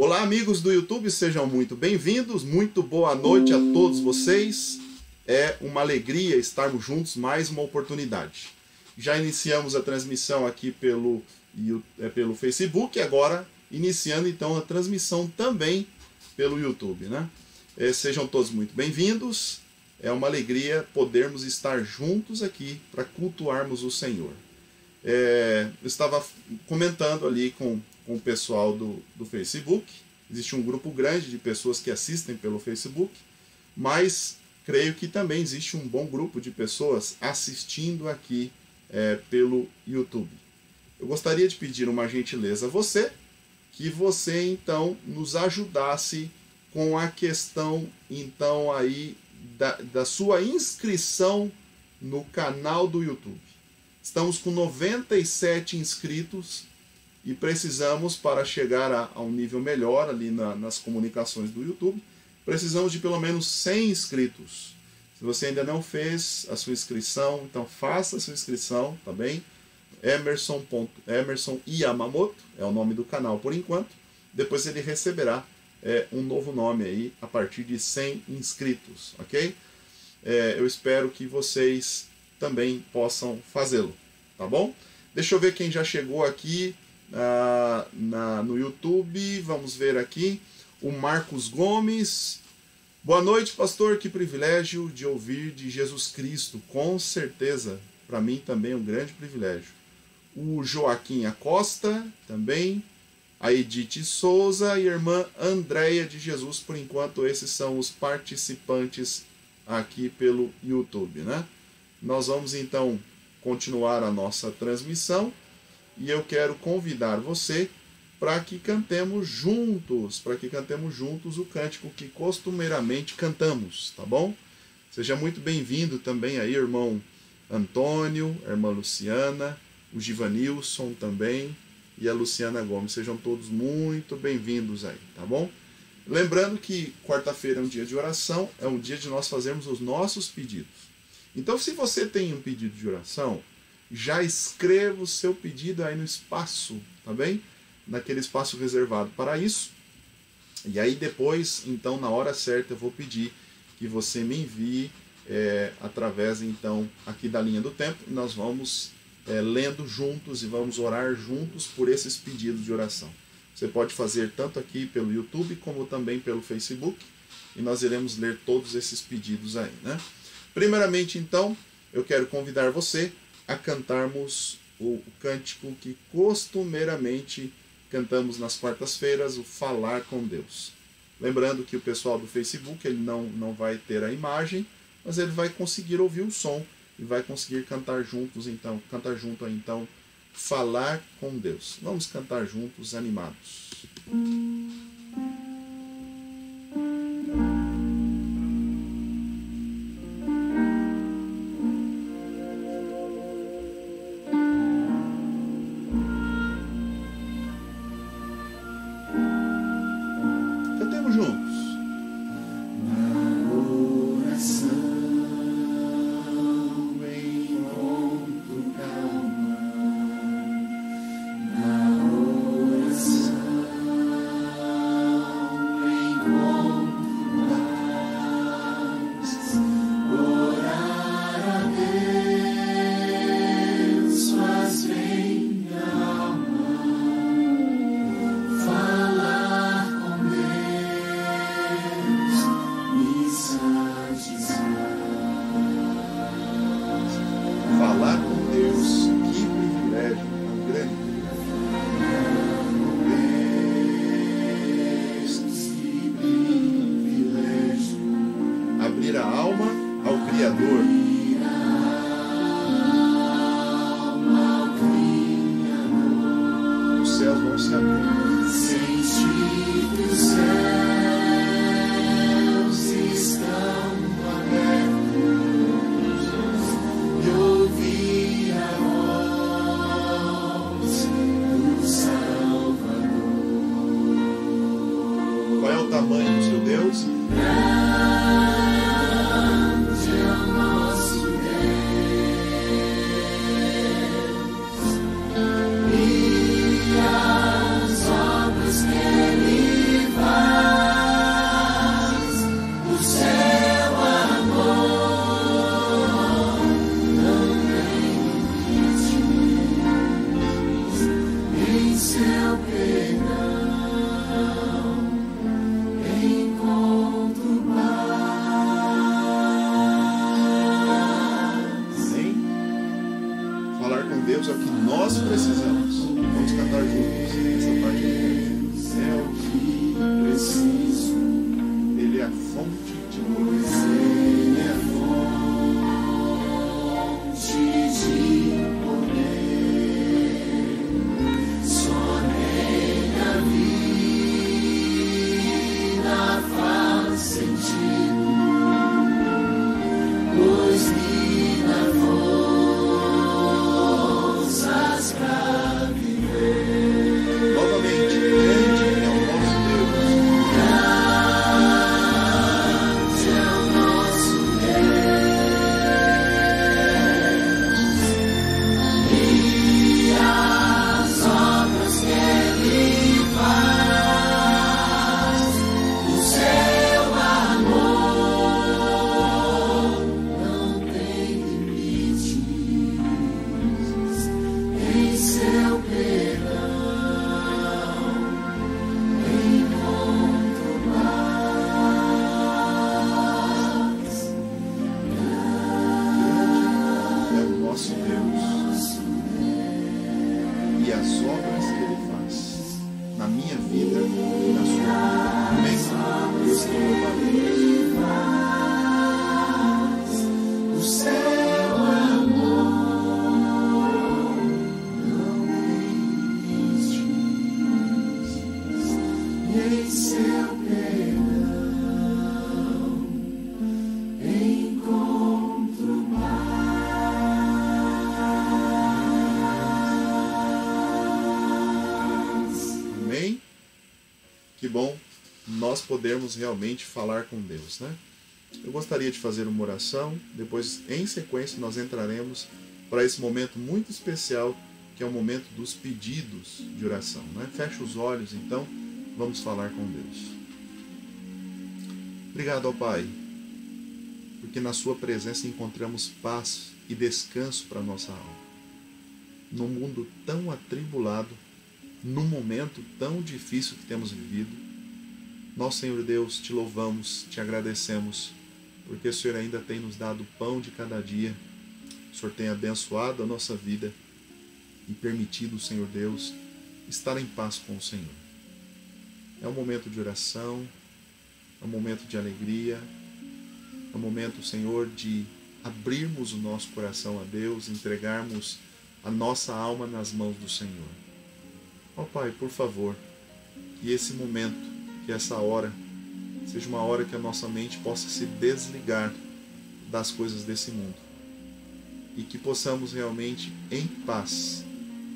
Olá, amigos do YouTube, sejam muito bem-vindos, muito boa noite a todos vocês. É uma alegria estarmos juntos, mais uma oportunidade. Já iniciamos a transmissão aqui pelo Facebook, agora iniciando então a transmissão também pelo YouTube, né? Sejam todos muito bem-vindos, é uma alegria podermos estar juntos aqui para cultuarmos o Senhor. Eu estava comentando ali com o pessoal do Facebook. Existe um grupo grande de pessoas que assistem pelo Facebook, mas creio que também existe um bom grupo de pessoas assistindo aqui pelo YouTube. Eu gostaria de pedir uma gentileza a você, que você então nos ajudasse com a questão então aí da sua inscrição no canal do YouTube. Estamos com 97 inscritos e precisamos, para chegar a um nível melhor ali nas comunicações do YouTube, precisamos de pelo menos 100 inscritos. Se você ainda não fez a sua inscrição, então faça a sua inscrição, tá bem? Emerson Yamamoto é o nome do canal por enquanto. Depois ele receberá um novo nome aí a partir de 100 inscritos, ok? Eu espero que vocês também possam fazê-lo, tá bom? Deixa eu ver quem já chegou aqui no YouTube. Vamos ver aqui o Marcos Gomes. Boa noite, pastor, que privilégio de ouvir de Jesus Cristo, com certeza, para mim também é um grande privilégio. O Joaquim Acosta também, a Edith Souza e a irmã Andréia de Jesus. Por enquanto esses são os participantes aqui pelo YouTube, né? Nós vamos então continuar a nossa transmissão e eu quero convidar você para que cantemos juntos, o cântico que costumeiramente cantamos, tá bom? Seja muito bem-vindo também aí, irmão Antônio, a irmã Luciana, o Givanilson também e a Luciana Gomes. Sejam todos muito bem-vindos aí, tá bom? Lembrando que quarta-feira é um dia de oração, é um dia de nós fazermos os nossos pedidos. Então, se você tem um pedido de oração, já escreva o seu pedido aí no espaço, tá bem? Naquele espaço reservado para isso. E aí depois, então, na hora certa, eu vou pedir que você me envie através, então, aqui da linha do tempo. E nós vamos lendo juntos e vamos orar juntos por esses pedidos de oração. Você pode fazer tanto aqui pelo YouTube como também pelo Facebook. E nós iremos ler todos esses pedidos aí, né? Primeiramente, então, eu quero convidar você a cantarmos o cântico que costumeiramente cantamos nas quartas-feiras, o Falar com Deus. Lembrando que o pessoal do Facebook ele não vai ter a imagem, mas ele vai conseguir ouvir o som e vai conseguir cantar juntos, então, Falar com Deus. Vamos cantar juntos, animados. Deus é o que nós precisamos. Vamos cantar juntos essa parte do é o que preciso. Ele é a fonte de poder. Ele é a fonte de poder. Só nele a vida faz sentido, pois me dá forças pra viver. Novamente, grande é o nosso Deus. Grande é o nosso Deus. E as obras que Ele faz, o seu amor não tem limites. Em seu perdão encontro paz. Grande é o nosso Deus e as obras que Ele faz na minha vida e na sua vida. Amém? Deus te louva. O seu amor não existe. Em seu perdão encontro paz. Amém? Que bom nós podermos realmente falar com Deus, né? Eu gostaria de fazer uma oração, depois em sequência nós entraremos para esse momento muito especial, que é o momento dos pedidos de oração, né? Feche os olhos então, vamos falar com Deus. Obrigado ao Pai, porque na sua presença encontramos paz e descanso para a nossa alma. Num mundo tão atribulado, num momento tão difícil que temos vivido, nós, Senhor Deus, te louvamos, te agradecemos, porque o Senhor ainda tem nos dado o pão de cada dia. O Senhor tem abençoado a nossa vida e permitido, Senhor Deus, estar em paz com o Senhor. É um momento de oração, é um momento de alegria, é um momento, Senhor, de abrirmos o nosso coração a Deus, entregarmos a nossa alma nas mãos do Senhor. Ó Pai, por favor, que esse momento, que essa hora, seja uma hora que a nossa mente possa se desligar das coisas desse mundo e que possamos realmente, em paz,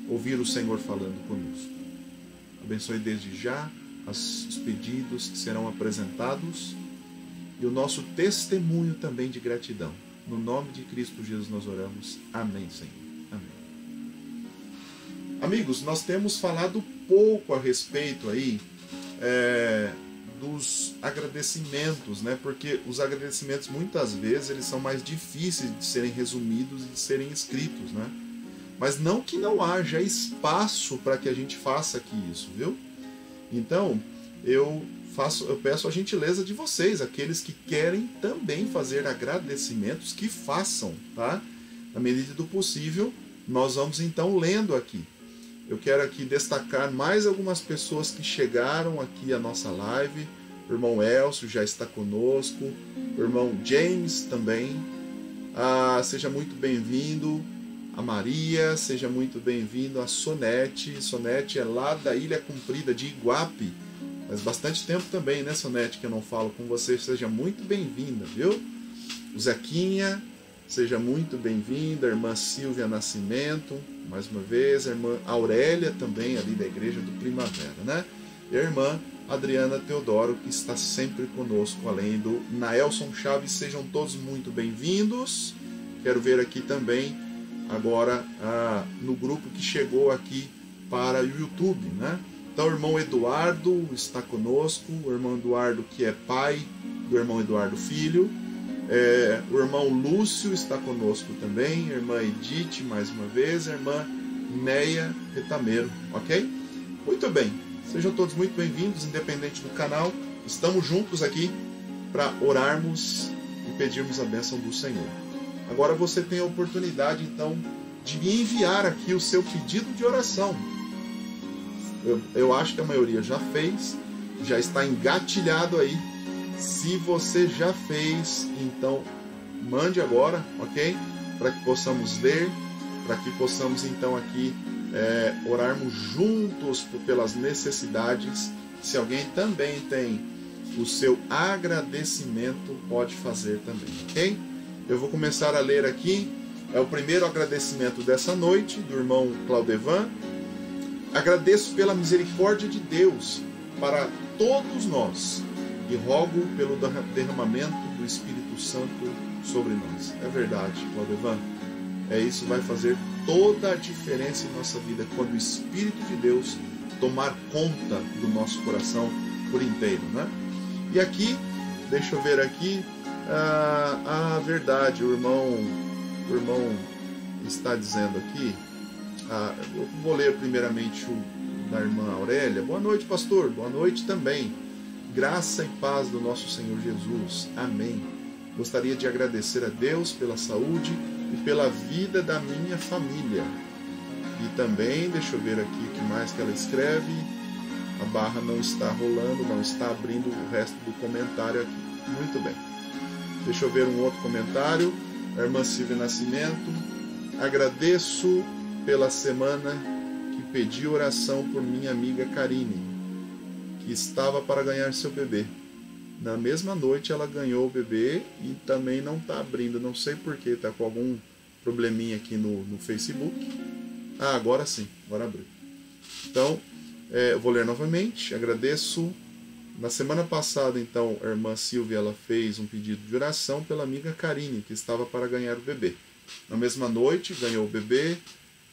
ouvir o Senhor falando conosco. Abençoe desde já os pedidos que serão apresentados e o nosso testemunho também de gratidão. No nome de Cristo Jesus nós oramos. Amém, Senhor. Amém. Amigos, nós temos falado pouco a respeito aí dos agradecimentos, né? Porque os agradecimentos muitas vezes eles são mais difíceis de serem resumidos e de serem escritos, né? Mas não que não haja espaço para que a gente faça aqui isso, viu? Então, eu peço a gentileza de vocês, aqueles que querem também fazer agradecimentos, que façam, tá? Na medida do possível, nós vamos então lendo aqui. Eu quero aqui destacar mais algumas pessoas que chegaram aqui à nossa live. O irmão Elcio já está conosco, o irmão James também. Seja muito bem-vindo. A Maria, seja muito bem-vindo. A Sonete. Sonete é lá da Ilha Comprida de Iguape. Faz bastante tempo também, né, Sonete, que eu não falo com você. Seja muito bem-vinda, viu? O Zequinha, seja muito bem-vinda. A irmã Silvia Nascimento, mais uma vez. A irmã Aurélia também, ali da Igreja do Primavera, né? E a irmã Adriana Teodoro, que está sempre conosco, além do Naelson Chaves. Sejam todos muito bem-vindos. Quero ver aqui também, agora, no grupo que chegou aqui para o YouTube, né? Então, o irmão Eduardo está conosco, o irmão Eduardo que é pai do irmão Eduardo Filho. O irmão Lúcio está conosco também, a irmã Edith, mais uma vez, a irmã Neia Retameiro, ok? Muito bem, sejam todos muito bem-vindos, independente do canal. Estamos juntos aqui para orarmos e pedirmos a bênção do Senhor. Agora você tem a oportunidade, então, de me enviar aqui o seu pedido de oração. Eu acho que a maioria já fez, já está engatilhado aí. Se você já fez, então mande agora, ok? Para que possamos ler, para que possamos então aqui orarmos juntos pelas necessidades. Se alguém também tem o seu agradecimento, pode fazer também, ok? Eu vou começar a ler aqui. É o primeiro agradecimento dessa noite, do irmão Claudevan. Agradeço pela misericórdia de Deus para todos nós e rogo pelo derramamento do Espírito Santo sobre nós. É verdade, Claudevan. Isso vai fazer toda a diferença em nossa vida quando o Espírito de Deus tomar conta do nosso coração por inteiro, né? E aqui, deixa eu ver aqui, a verdade, o irmão está dizendo aqui, eu vou ler primeiramente o da irmã Aurélia. Boa noite, pastor. Boa noite também. Graça e paz do nosso Senhor Jesus. Amém. Gostaria de agradecer a Deus pela saúde e pela vida da minha família. E também, deixa eu ver aqui o que mais que ela escreve. A barra não está rolando, não está abrindo o resto do comentário aqui. Muito bem. Deixa eu ver um outro comentário. A irmã Silvia Nascimento. Agradeço pela semana que pedi oração por minha amiga Karine, que estava para ganhar seu bebê. Na mesma noite ela ganhou o bebê e também não está abrindo. Não sei porquê, está com algum probleminha aqui no Facebook. Agora sim, agora abriu. Então, eu vou ler novamente. Agradeço. Na semana passada, então, a irmã Silvia ela fez um pedido de oração pela amiga Karine, que estava para ganhar o bebê. Na mesma noite, ganhou o bebê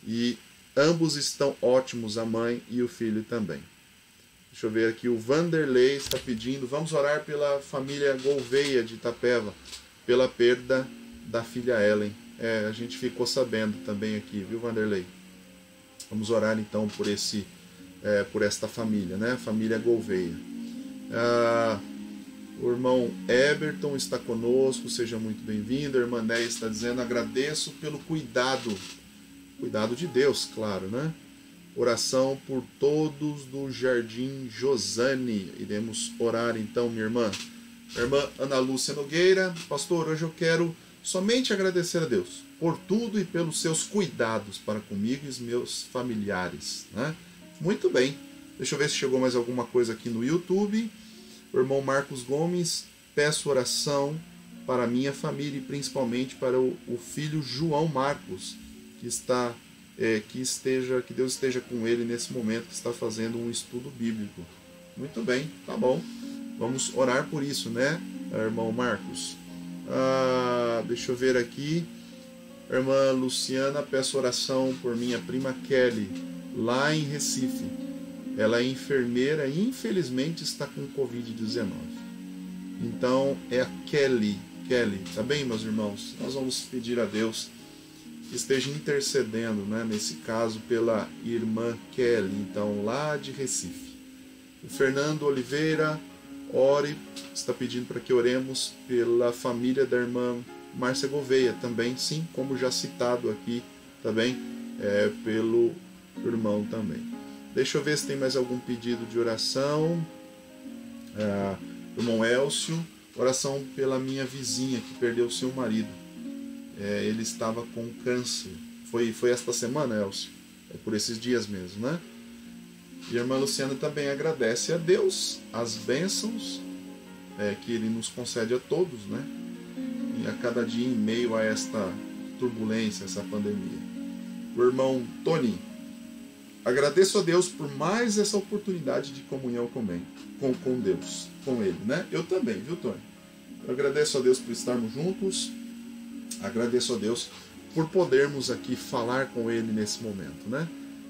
e ambos estão ótimos, a mãe e o filho também. Deixa eu ver aqui, o Vanderlei está pedindo, vamos orar pela família Gouveia de Itapeva, pela perda da filha Ellen. A gente ficou sabendo também aqui, viu, Vanderlei? Vamos orar então por esta família, né? Família Gouveia. O irmão Eberton está conosco, seja muito bem-vindo. A irmã Néia está dizendo, agradeço pelo cuidado de Deus, claro, né? Oração por todos do Jardim Josane. Iremos orar então, minha irmã. A irmã Ana Lúcia Nogueira. Pastor, hoje eu quero somente agradecer a Deus por tudo e pelos seus cuidados para comigo e os meus familiares, né? Muito bem. Deixa eu ver se chegou mais alguma coisa aqui no YouTube. O irmão Marcos Gomes. Peço oração para a minha família e principalmente para o filho João Marcos, que Deus esteja com ele nesse momento, que está fazendo um estudo bíblico. Muito bem, tá bom. Vamos orar por isso, né, irmão Marcos? Deixa eu ver aqui. Irmã Luciana, peço oração por minha prima Kelly, lá em Recife. Ela é enfermeira e infelizmente está com Covid-19. Então é a Kelly, tá bem, meus irmãos? Nós vamos pedir a Deus que esteja intercedendo, né, nesse caso pela irmã Kelly, então lá de Recife. O Fernando Oliveira, ore, está pedindo para que oremos pela família da irmã Márcia Gouveia, também, sim, como já citado aqui, também, pelo irmão também. Deixa eu ver se tem mais algum pedido de oração. Irmão Elcio, oração pela minha vizinha que perdeu seu marido. Ele estava com câncer. Foi esta semana, Elcio? É por esses dias mesmo, né? E a irmã Luciana também agradece a Deus as bênçãos que Ele nos concede a todos, né? E a cada dia em meio a esta turbulência, essa pandemia. O irmão Tony, agradeço a Deus por mais essa oportunidade de comunhão com Deus, com Ele, né? Eu também, viu, Tony? Eu agradeço a Deus por estarmos juntos. Agradeço a Deus por podermos aqui falar com Ele nesse momento, né?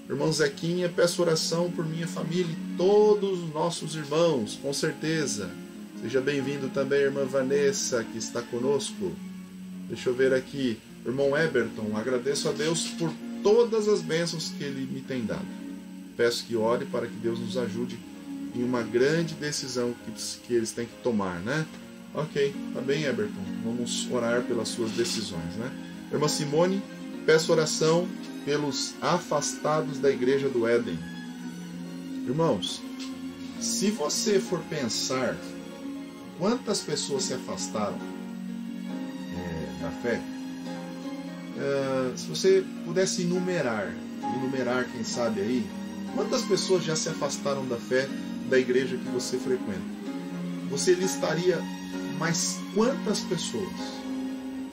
Irmão Zequinha, peço oração por minha família e todos os nossos irmãos, com certeza. Seja bem-vindo também, irmã Vanessa, que está conosco. Deixa eu ver aqui. Irmão Eberton, agradeço a Deus por todas as bênçãos que Ele me tem dado. peço que ore para que Deus nos ajude em uma grande decisão que eles têm que tomar, né? Ok, tá bem, Eberton. Vamos orar pelas suas decisões, né? Irmã Simone, peço oração pelos afastados da igreja do Éden. Irmãos, se você for pensar quantas pessoas se afastaram da fé, se você pudesse enumerar, quem sabe aí, quantas pessoas já se afastaram da fé da igreja que você frequenta? Você listaria mais quantas pessoas?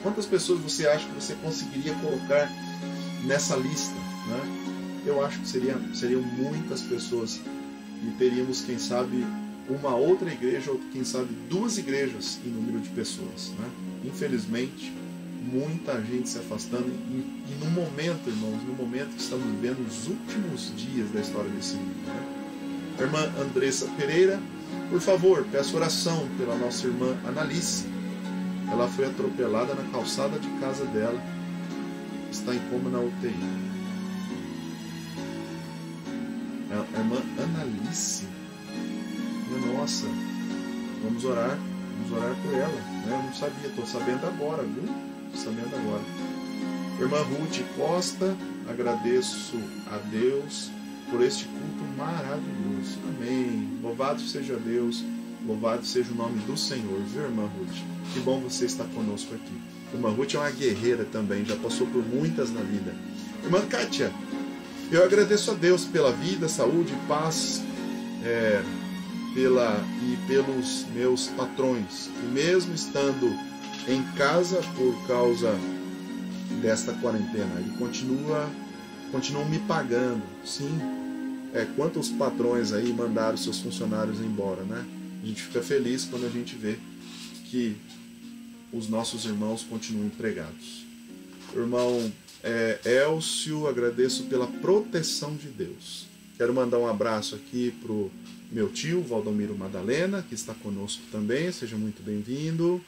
Quantas pessoas você acha que você conseguiria colocar nessa lista, né? Eu acho que seriam muitas pessoas e teríamos, quem sabe, uma outra igreja ou quem sabe 2 igrejas em número de pessoas, né? Infelizmente, muita gente se afastando e no momento, irmãos, no momento que estamos vivendo os últimos dias da história desse mundo, né? A irmã Andressa Pereira, por favor, peço oração pela nossa irmã Analice. Ela foi atropelada na calçada de casa dela, está em coma na UTI. A irmã Analice, nossa, vamos orar por ela, né? Eu não sabia, estou sabendo agora, viu? Sabendo agora. Irmã Ruth Costa, agradeço a Deus por este culto maravilhoso. Amém. Louvado seja Deus, louvado seja o nome do Senhor, viu, irmã Ruth? Que bom você estar conosco aqui. Irmã Ruth é uma guerreira também, já passou por muitas na vida. Irmã Kátia, eu agradeço a Deus pela vida, saúde e paz, pelos meus patrões, que mesmo estando em casa por causa desta quarentena, ele continuam me pagando. Sim, quantos patrões aí mandaram seus funcionários embora, né? A gente fica feliz quando a gente vê que os nossos irmãos continuam empregados. Irmão Elcio, agradeço pela proteção de Deus. Quero mandar um abraço aqui para o meu tio, Valdomiro Madalena, que está conosco também, seja muito bem-vindo.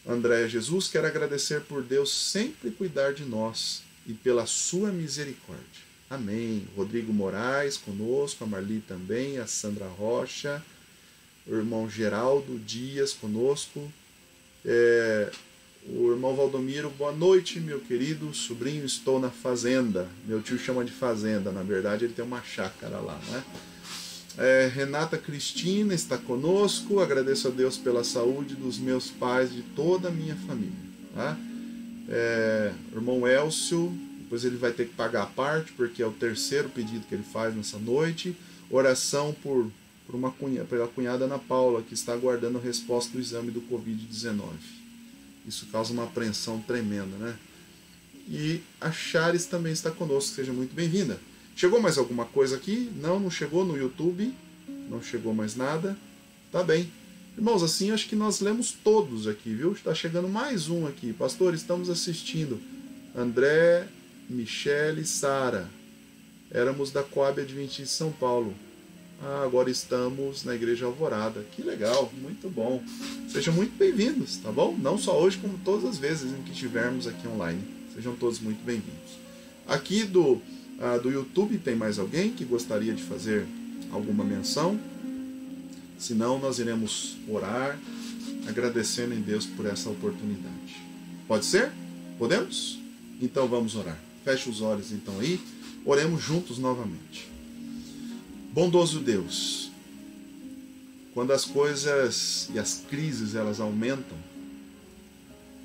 André Jesus, quero agradecer por Deus sempre cuidar de nós e pela sua misericórdia. Amém. Rodrigo Moraes conosco, a Marli também, a Sandra Rocha, o irmão Geraldo Dias conosco. O irmão Valdomiro, boa noite, meu querido sobrinho, estou na fazenda. Meu tio chama de fazenda, na verdade ele tem uma chácara lá, né? Renata Cristina está conosco, agradeço a Deus pela saúde dos meus pais, de toda a minha família, tá? Irmão Elcio, depois ele vai ter que pagar a parte, porque é o 3º pedido que ele faz nessa noite. Oração pela cunhada Ana Paula, que está aguardando a resposta do exame do Covid-19. Isso causa uma apreensão tremenda, né? E a Charis também está conosco, seja muito bem-vinda. Chegou mais alguma coisa aqui? Não chegou no YouTube, não chegou mais nada. Tá bem. Irmãos, assim acho que nós lemos todos aqui, viu? Está chegando mais um aqui. Pastor, estamos assistindo. André, Michele, Sara. Éramos da Coab Adventista de São Paulo. Agora estamos na Igreja Alvorada. Que legal, muito bom. Sejam muito bem-vindos, tá bom? Não só hoje, como todas as vezes em que estivermos aqui online. Sejam todos muito bem-vindos. Aqui do YouTube tem mais alguém que gostaria de fazer alguma menção? Se não, nós iremos orar, agradecendo em Deus por essa oportunidade. Pode ser? Podemos? Então vamos orar. Feche os olhos então aí. Oremos juntos novamente. Bondoso Deus, quando as coisas e as crises elas aumentam,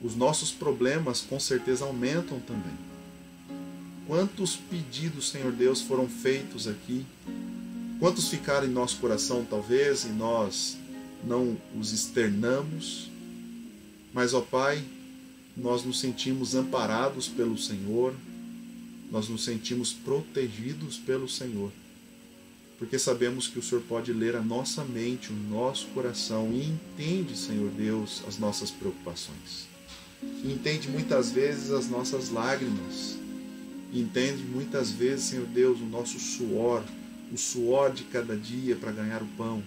os nossos problemas com certeza aumentam também. Quantos pedidos, Senhor Deus, foram feitos aqui? Quantos ficaram em nosso coração, talvez, e nós não os externamos? Mas, ó Pai, nós nos sentimos amparados pelo Senhor, nós nos sentimos protegidos pelo Senhor, porque sabemos que o Senhor pode ler a nossa mente, o nosso coração, e entende, Senhor Deus, as nossas preocupações. E entende muitas vezes as nossas lágrimas. E entende muitas vezes, Senhor Deus, o nosso suor, o suor de cada dia para ganhar o pão.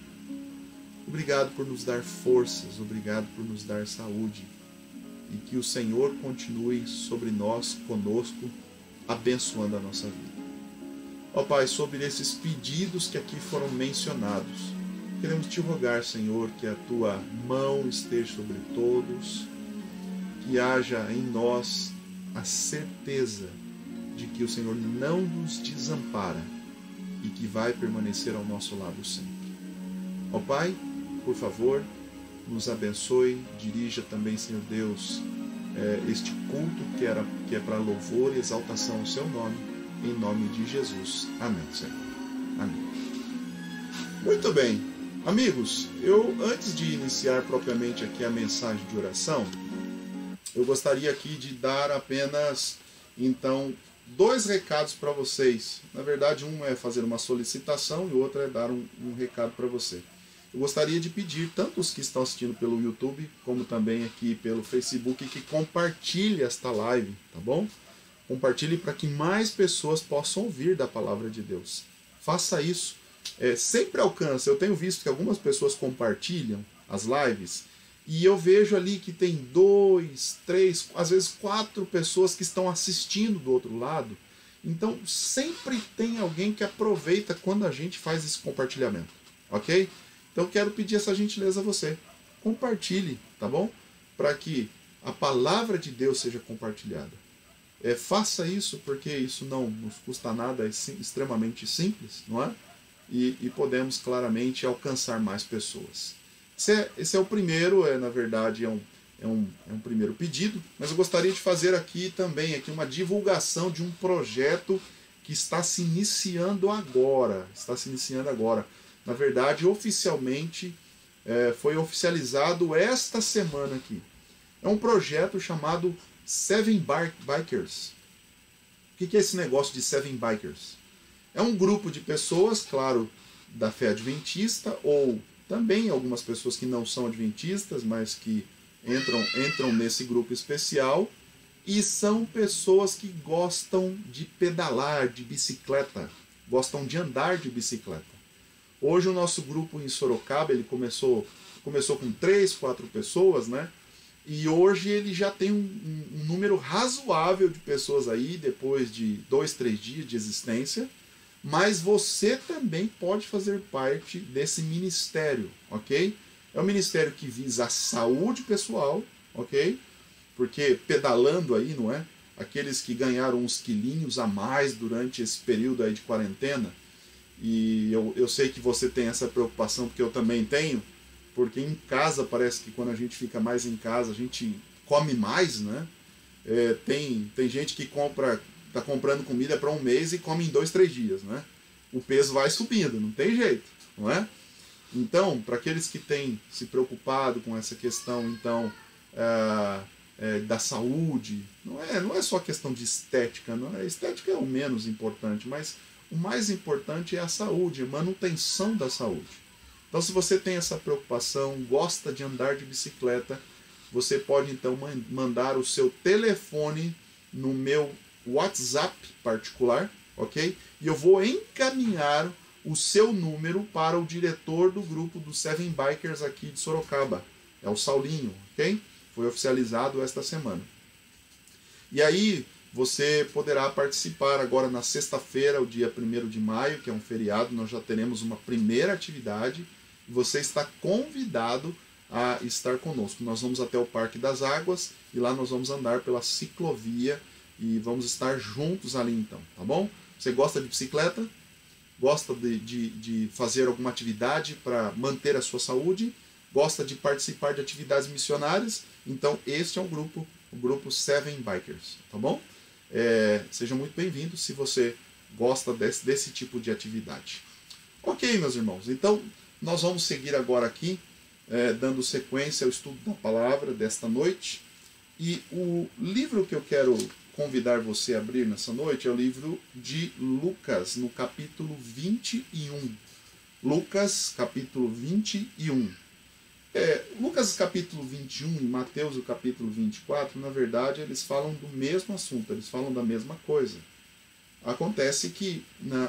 Obrigado por nos dar forças, obrigado por nos dar saúde. E que o Senhor continue sobre nós, conosco, abençoando a nossa vida. Ó Pai, sobre esses pedidos que aqui foram mencionados, queremos te rogar, Senhor, que a tua mão esteja sobre todos, que haja em nós a certeza de que o Senhor não nos desampara e que vai permanecer ao nosso lado sempre. Ó Pai, por favor, nos abençoe, dirija também, Senhor Deus, este culto que é para louvor e exaltação ao seu nome, em nome de Jesus. Amém, Senhor. Amém. Muito bem, amigos, antes de iniciar propriamente aqui a mensagem de oração, eu gostaria aqui de dar apenas, então, 2 recados para vocês. Na verdade, um é fazer uma solicitação e o outro é dar um recado para você. Eu gostaria de pedir, tanto os que estão assistindo pelo YouTube, como também aqui pelo Facebook, que compartilhe esta live, tá bom? Compartilhe para que mais pessoas possam ouvir da palavra de Deus. Faça isso. Sempre alcança. Eu tenho visto que algumas pessoas compartilham as lives e eu vejo ali que tem 2, 3, às vezes 4 pessoas que estão assistindo do outro lado. Então sempre tem alguém que aproveita quando a gente faz esse compartilhamento, ok? Então quero pedir essa gentileza a você. Compartilhe, tá bom? Para que a palavra de Deus seja compartilhada. Faça isso porque isso não nos custa nada, é extremamente simples, não é? E podemos claramente alcançar mais pessoas. Esse é o primeiro, na verdade é um primeiro pedido, mas eu gostaria de fazer aqui também uma divulgação de um projeto que está se iniciando agora. Na verdade, oficialmente, foi oficializado esta semana aqui. É um projeto chamado Seven Bikers. O que é esse negócio de Seven Bikers? É um grupo de pessoas, claro, da fé adventista, ou também algumas pessoas que não são adventistas, mas que entram nesse grupo especial, e são pessoas que gostam de pedalar, de bicicleta, gostam de andar de bicicleta. Hoje o nosso grupo em Sorocaba, ele começou com 3, 4 pessoas, né? E hoje ele já tem um número razoável de pessoas aí, depois de 2, 3 dias de existência. Mas você também pode fazer parte desse ministério, ok? É um ministério que visa a saúde pessoal, ok? Porque pedalando aí, não é? Aqueles que ganharam uns quilinhos a mais durante esse período aí de quarentena, e eu sei que você tem essa preocupação, porque eu também tenho, porque em casa parece que quando a gente fica mais em casa, a gente come mais, né? Tem gente que está comprando comida para um mês e come em 2, 3 dias, né? O peso vai subindo, não tem jeito, não é? Então, para aqueles que têm se preocupado com essa questão, então, da saúde, não é só questão de estética, não é? Estética é o menos importante, mas o mais importante é a saúde, a manutenção da saúde. Então, se você tem essa preocupação, gosta de andar de bicicleta, você pode então mandar o seu telefone no meu WhatsApp particular, ok? E eu vou encaminhar o seu número para o diretor do grupo dos Seven Bikers aqui de Sorocaba. É o Saulinho, ok? Foi oficializado esta semana. E aí você poderá participar agora na sexta-feira, o dia 1º de maio, que é um feriado, nós já teremos uma primeira atividade. E você está convidado a estar conosco. Nós vamos até o Parque das Águas e lá nós vamos andar pela ciclovia e vamos estar juntos ali então, tá bom? Você gosta de bicicleta? Gosta de fazer alguma atividade para manter a sua saúde? Gosta de participar de atividades missionárias? Então este é o grupo Seven Bikers, tá bom? Seja muito bem-vindo se você gosta desse tipo de atividade. Ok, meus irmãos, então nós vamos seguir agora aqui, dando sequência ao estudo da palavra desta noite. E o livro que eu quero convidar você a abrir nessa noite é o livro de Lucas, no capítulo 21. Lucas, capítulo 21. Lucas, capítulo 21 e Mateus, o capítulo 24, na verdade, eles falam do mesmo assunto, eles falam da mesma coisa. Acontece que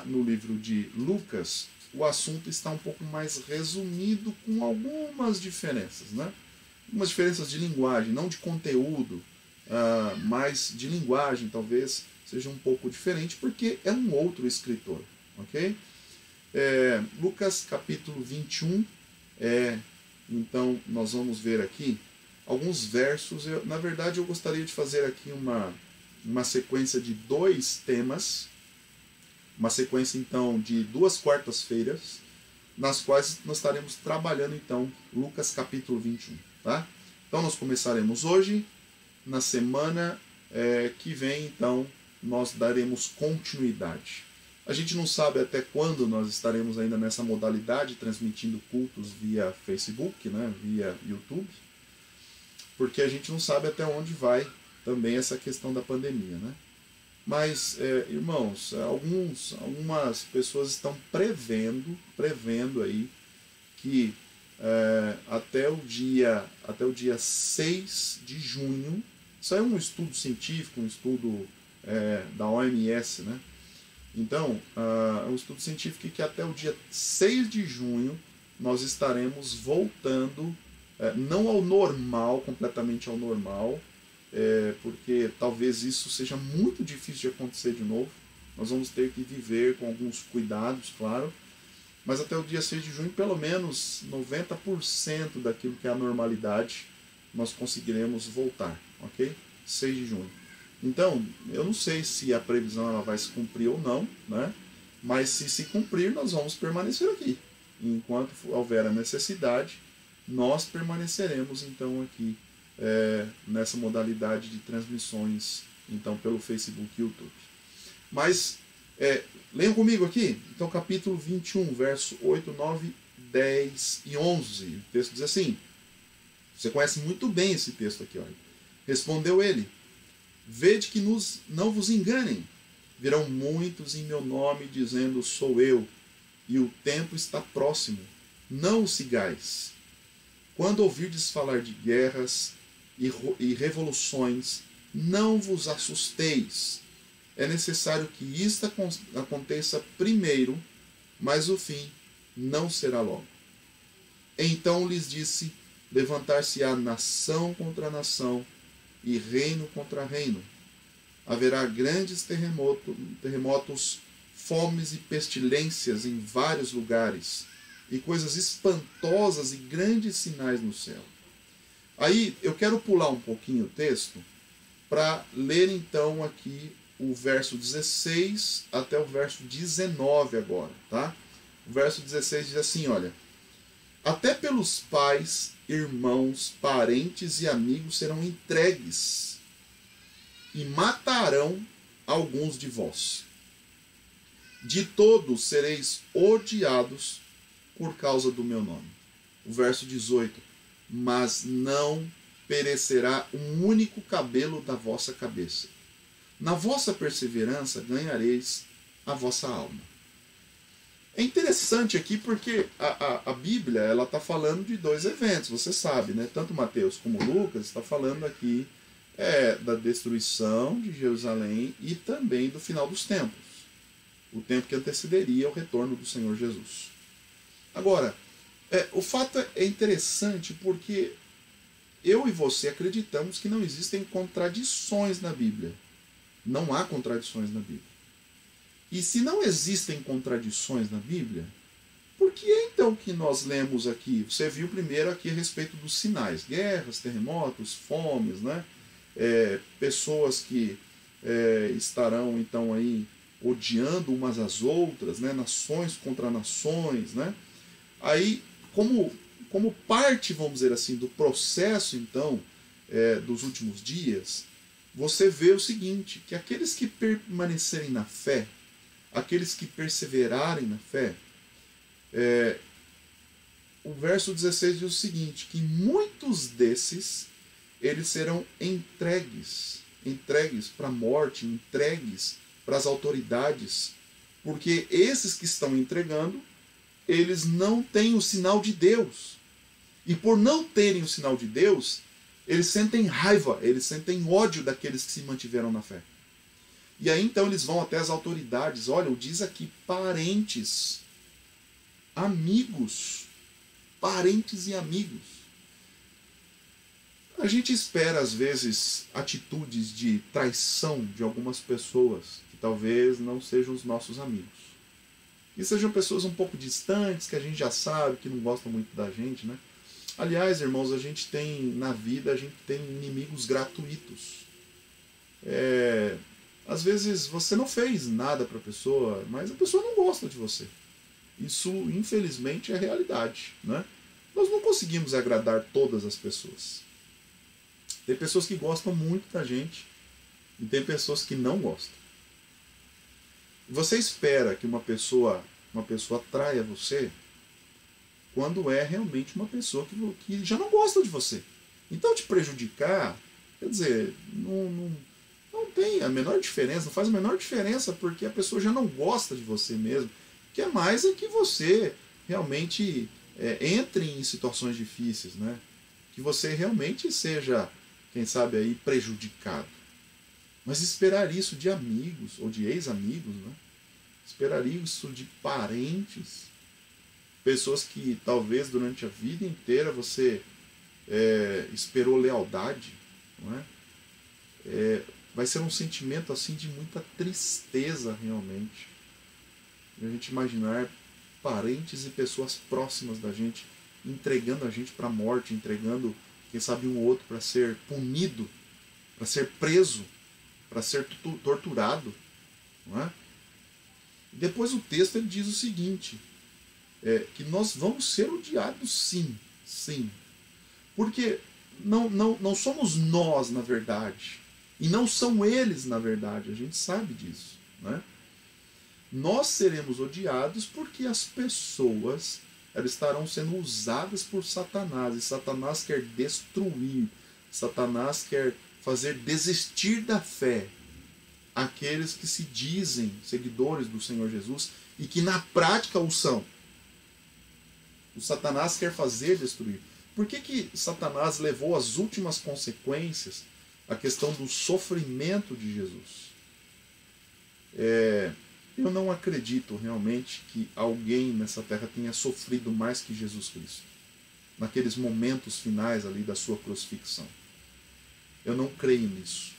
no livro de Lucas, o assunto está um pouco mais resumido, com algumas diferenças, né? Algumas diferenças de linguagem, não de conteúdo, mas de linguagem talvez seja um pouco diferente, porque é um outro escritor, ok? Lucas capítulo 21, então nós vamos ver aqui alguns versos. Na verdade eu gostaria de fazer aqui uma sequência de 2 temas, uma sequência então de 2 quartas-feiras, nas quais nós estaremos trabalhando então Lucas capítulo 21, tá? Então nós começaremos hoje, na semana que vem então nós daremos continuidade. A gente não sabe até quando nós estaremos ainda nessa modalidade, transmitindo cultos via Facebook, né, via YouTube, porque a gente não sabe até onde vai também essa questão da pandemia, né? Mas, irmãos, algumas pessoas estão prevendo aí que até o dia 6 de junho, isso é um estudo científico, um estudo da OMS, né? Então, é um estudo científico que até o dia 6 de junho nós estaremos voltando, não ao normal, completamente ao normal, porque talvez isso seja muito difícil de acontecer de novo. Nós vamos ter que viver com alguns cuidados, claro, mas até o dia 6 de junho, pelo menos 90% daquilo que é a normalidade, nós conseguiremos voltar, ok? 6 de junho. Então, eu não sei se a previsão ela vai se cumprir ou não, né? Mas se cumprir, nós vamos permanecer aqui. Enquanto houver a necessidade, nós permaneceremos então aqui nessa modalidade de transmissões então pelo Facebook e YouTube. Mas leiam comigo aqui, então capítulo 21, verso 8, 9, 10 e 11. O texto diz assim, você conhece muito bem esse texto aqui, olha. Respondeu ele, vede que não vos enganem, virão muitos em meu nome dizendo sou eu, e o tempo está próximo, não o sigais. Quando ouvirdes falar de guerras e revoluções, não vos assusteis. É necessário que isto aconteça primeiro, mas o fim não será logo. Então lhes disse, levantar-se-á nação contra nação, e reino contra reino. Haverá grandes terremotos, fomes e pestilências em vários lugares, e coisas espantosas e grandes sinais no céu. Aí eu quero pular um pouquinho o texto para ler então aqui o verso 16 até o verso 19 agora, tá? O verso 16 diz assim, olha, até pelos pais, irmãos, parentes e amigos serão entregues e matarão alguns de vós. De todos sereis odiados por causa do meu nome. O verso 18, mas não perecerá um único cabelo da vossa cabeça. Na vossa perseverança ganhareis a vossa alma. É interessante aqui porque a Bíblia ela está falando de 2 eventos, você sabe, né? Tanto Mateus como Lucas está falando aqui da destruição de Jerusalém e também do final dos tempos, o tempo que antecederia o retorno do Senhor Jesus. Agora, o fato é interessante porque eu e você acreditamos que não existem contradições na Bíblia. Não há contradições na Bíblia. E se não existem contradições na Bíblia, por que então que nós lemos aqui? Você viu primeiro aqui a respeito dos sinais, guerras, terremotos, fomes, né? Pessoas que estarão então aí odiando umas às outras, né? Nações contra nações, né? Aí, como parte, vamos dizer assim, do processo então dos últimos dias, você vê o seguinte, que aqueles que permanecerem na fé, aqueles que perseverarem na fé, o verso 16 diz o seguinte, que muitos desses, eles serão entregues para a morte, entregues para as autoridades, porque esses que estão entregando, eles não têm o sinal de Deus. E por não terem o sinal de Deus, eles sentem raiva, eles sentem ódio daqueles que se mantiveram na fé. E aí então eles vão até as autoridades, olha, diz aqui, parentes, amigos, parentes e amigos. A gente espera às vezes atitudes de traição de algumas pessoas que talvez não sejam os nossos amigos. que sejam pessoas um pouco distantes, que a gente já sabe, que não gostam muito da gente, né? Aliás, irmãos, a gente tem, na vida, a gente tem inimigos gratuitos. Às vezes você não fez nada para a pessoa, mas a pessoa não gosta de você. Isso, infelizmente, é realidade, né? Nós não conseguimos agradar todas as pessoas. Tem pessoas que gostam muito da gente e tem pessoas que não gostam. Você espera que uma pessoa traia você quando é realmente uma pessoa que já não gosta de você. Então, te prejudicar, quer dizer, não tem a menor diferença, não faz a menor diferença, porque a pessoa já não gosta de você mesmo. O que é mais é que você realmente entre em situações difíceis, né? Que você realmente seja, quem sabe, aí prejudicado. Mas esperar isso de amigos ou de ex-amigos, né? Esperar isso de parentes, pessoas que talvez durante a vida inteira você esperou lealdade, não é? Vai ser um sentimento assim de muita tristeza realmente. A gente imaginar parentes e pessoas próximas da gente entregando a gente para a morte, entregando, quem sabe, um outro para ser punido, para ser preso, para ser torturado, não é? Depois o texto ele diz o seguinte, que nós vamos ser odiados sim, sim. Porque não somos nós, na verdade, e não são eles, na verdade, a gente sabe disso, né? Nós seremos odiados porque as pessoas elas estarão sendo usadas por Satanás, e Satanás quer destruir, Satanás quer fazer desistir da fé aqueles que se dizem seguidores do Senhor Jesus e que na prática o são. O Satanás quer fazer destruir. Por que Satanás levou às últimas consequências a questão do sofrimento de Jesus? Eu não acredito realmente que alguém nessa terra tenha sofrido mais que Jesus Cristo, naqueles momentos finais ali da sua crucifixão. Eu não creio nisso.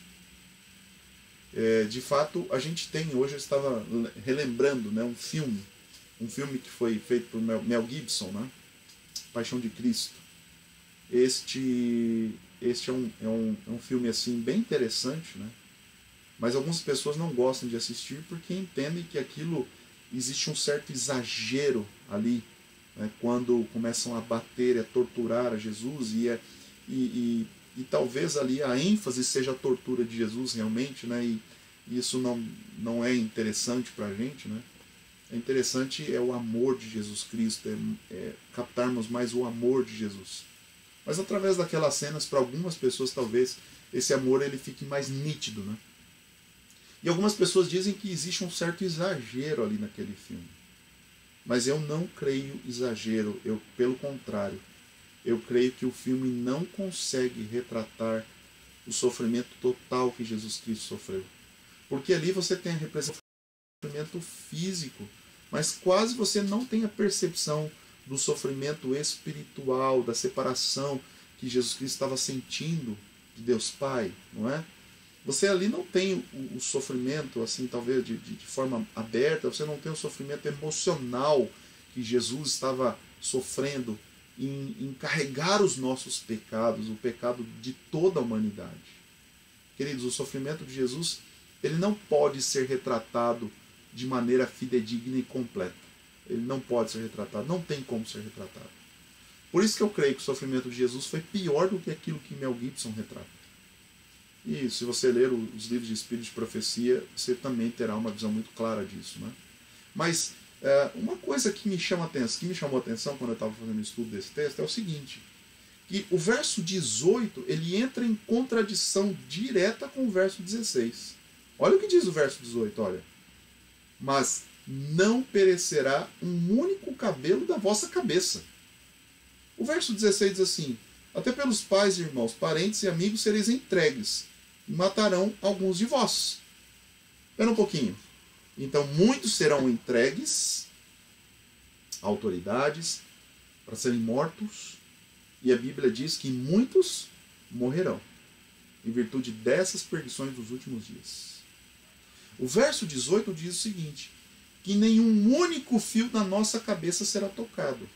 De fato, a gente tem, hoje eu estava relembrando, né, um filme que foi feito por Mel Gibson, né, Paixão de Cristo. Este é um filme assim bem interessante, né, mas algumas pessoas não gostam de assistir porque entendem que aquilo existe um certo exagero ali, né, quando começam a bater, a torturar a Jesus e talvez ali a ênfase seja a tortura de Jesus realmente, né? E isso não é interessante para a gente, né? É interessante o amor de Jesus Cristo, captarmos mais o amor de Jesus. Mas através daquelas cenas, para algumas pessoas talvez esse amor ele fique mais nítido, né? E algumas pessoas dizem que existe um certo exagero ali naquele filme. Mas eu não creio exagero, pelo contrário. Eu creio que o filme não consegue retratar o sofrimento total que Jesus Cristo sofreu. Porque ali você tem a representação do sofrimento físico, mas quase você não tem a percepção do sofrimento espiritual, da separação que Jesus Cristo estava sentindo de Deus Pai, não é? Você ali não tem o sofrimento, assim, talvez de forma aberta, você não tem o sofrimento emocional que Jesus estava sofrendo em carregar os nossos pecados, o pecado de toda a humanidade. Queridos, o sofrimento de Jesus, ele não pode ser retratado de maneira fidedigna e completa. Ele não pode ser retratado, não tem como ser retratado. Por isso que eu creio que o sofrimento de Jesus foi pior do que aquilo que Mel Gibson retrata. E se você ler os livros de Espírito de Profecia, você também terá uma visão muito clara disso, né? Mas uma coisa que me chamou a atenção quando eu estava fazendo o estudo desse texto é o seguinte, que o verso 18 ele entra em contradição direta com o verso 16. Olha o que diz o verso 18, olha. Mas não perecerá um único cabelo da vossa cabeça. O verso 16 diz assim, até pelos pais, irmãos, parentes e amigos sereis entregues, e matarão alguns de vós. Espera um pouquinho. Então, muitos serão entregues a autoridades para serem mortos, e a Bíblia diz que muitos morrerão, em virtude dessas perdições dos últimos dias. O verso 18 diz o seguinte, que nenhum único fio da nossa cabeça será tocado.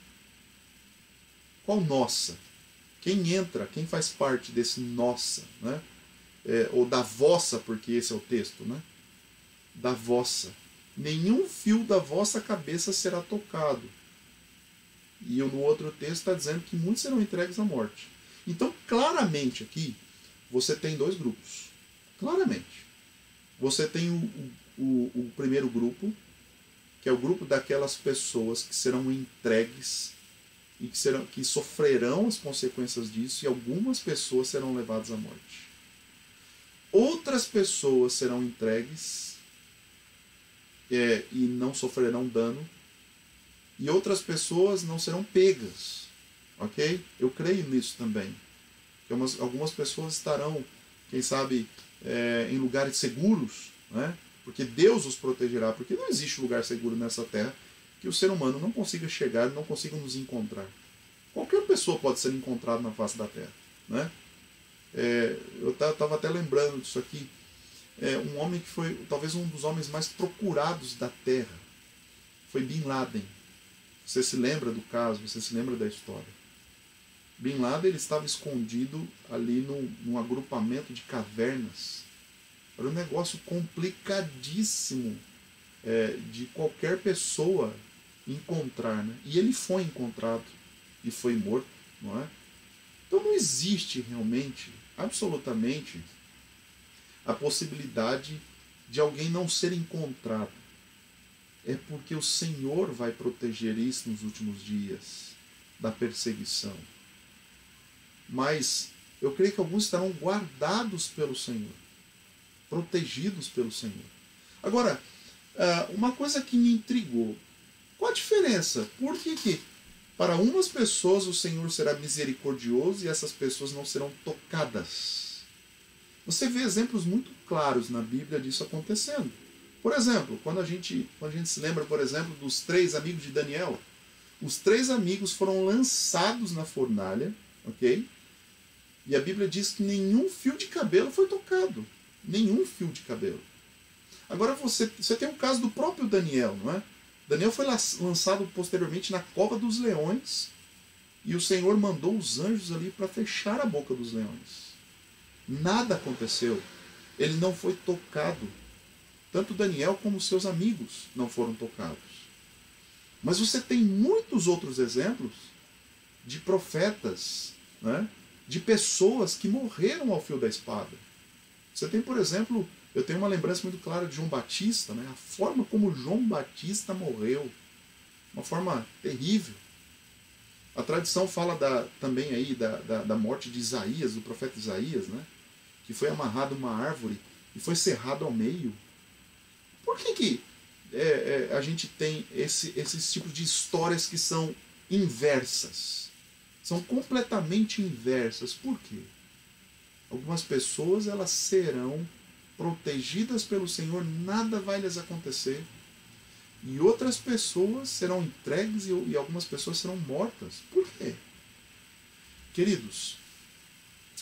Qual nossa? Quem entra, quem faz parte desse nossa, né? Ou da vossa, porque esse é o texto, né? Da vossa. Nenhum fio da vossa cabeça será tocado. E no outro texto está dizendo que muitos serão entregues à morte. Então, claramente aqui, você tem dois grupos. Claramente. Você tem o primeiro grupo, que é o grupo daquelas pessoas que serão entregues e que sofrerão as consequências disso, e algumas pessoas serão levadas à morte. Outras pessoas serão entregues e não sofrerão dano, e outras pessoas não serão pegas. Ok? Eu creio nisso também. Que algumas pessoas estarão, quem sabe, em lugares seguros, né? Porque Deus os protegerá, porque não existe lugar seguro nessa terra que o ser humano não consiga chegar, não consiga nos encontrar. Qualquer pessoa pode ser encontrada na face da terra, né? Eu estava até lembrando disso aqui. Um homem que foi talvez um dos homens mais procurados da terra foi Bin Laden. Você se lembra do caso, você se lembra da história. Bin Laden ele estava escondido ali num agrupamento de cavernas. Era um negócio complicadíssimo de qualquer pessoa encontrar, né? E ele foi encontrado e foi morto, não é? Então não existe realmente, absolutamente, a possibilidade de alguém não ser encontrado. É porque o Senhor vai proteger isso nos últimos dias da perseguição. Mas eu creio que alguns estarão guardados pelo Senhor, protegidos pelo Senhor. Agora, uma coisa que me intrigou, qual a diferença? Por que para umas pessoas o Senhor será misericordioso e essas pessoas não serão tocadas? Você vê exemplos muito claros na Bíblia disso acontecendo. Por exemplo, quando a gente se lembra, por exemplo, dos 3 amigos de Daniel, os 3 amigos foram lançados na fornalha, ok? E a Bíblia diz que nenhum fio de cabelo foi tocado. Nenhum fio de cabelo. Agora você tem o caso do próprio Daniel, não é? Daniel foi lançado posteriormente na cova dos leões e o Senhor mandou os anjos ali para fechar a boca dos leões. Nada aconteceu. Ele não foi tocado. Tanto Daniel como seus amigos não foram tocados. Mas você tem muitos outros exemplos de profetas, né? De pessoas que morreram ao fio da espada. Você tem, por exemplo, eu tenho uma lembrança muito clara de João Batista, né? A forma como João Batista morreu. Uma forma terrível. A tradição fala também aí da morte de Isaías, do profeta Isaías, né? Que foi amarrado a uma árvore e foi cerrado ao meio. Por que a gente tem esses tipos de histórias que são inversas? São completamente inversas. Por quê? Algumas pessoas elas serão protegidas pelo Senhor, nada vai lhes acontecer. E outras pessoas serão entregues e algumas pessoas serão mortas. Por quê? Queridos,